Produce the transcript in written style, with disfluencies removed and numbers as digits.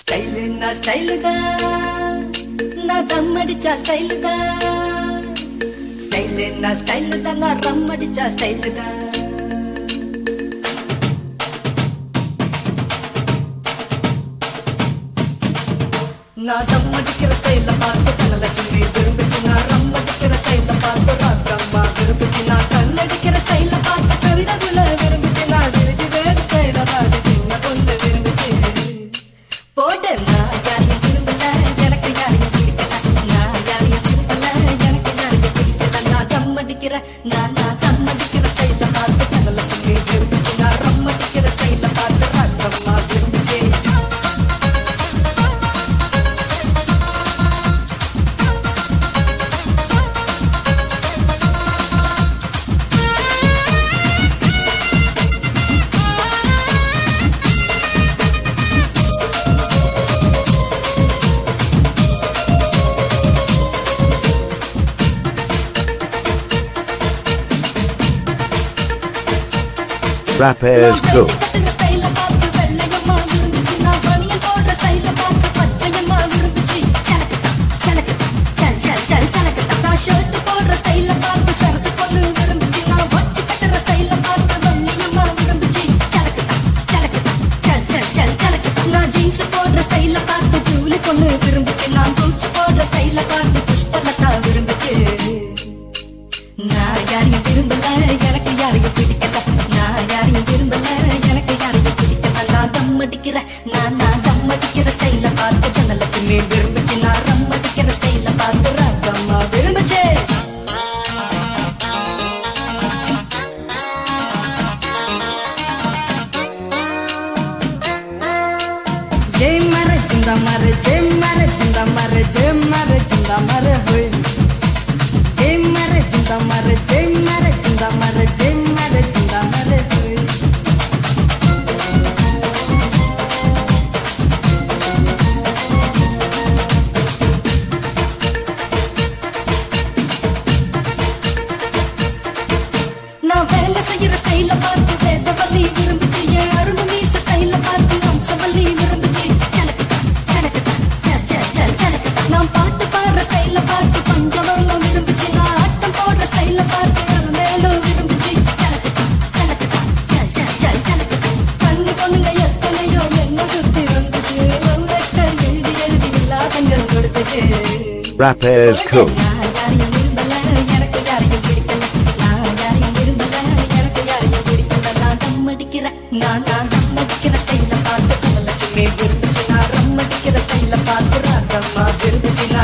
Style தான் நான் தம் அடிச்சா ஸ்டைல் தான் ஸ்டைல் தான் நான் தம் அடிச்சா ஸ்டைல் தான் நான் தம் அடிக்கிற ஸ்டைல பார்த்து தனலட்சுமி விரும்பிச்சு நான் ரம் அடிக்கிற ஸ்டைல பார்த்து ராக்கம்மா விரும்பிச்சு நான் கண்ணடிக்கிற ஸ்டைல பார்த்து கவிதகுல விரும்பிச்சு நான் சிரிச்சு பேச ஸ்டைல பார்த்து சின்ன பொண்ணு விரும்பிச்சு போட்டு நான் யாரையும் விரும்பல எனக்கு யாரையும் பிடிக்கல நான் யாரையும் விரும்பல எனக்கு யாரையும் பிடிக்கல நான் தம் அடிக்கிற நான் தம் அடிக்கிற ஸ்டைல பார்த்து தனலட்சுமி விரும்பிச்சு நான் ரம் அடிக்கிற ஸ்டைல பார்த்து Rakkamma விரும்பிச்சு Rappers Cook. Rappers Cook. நான்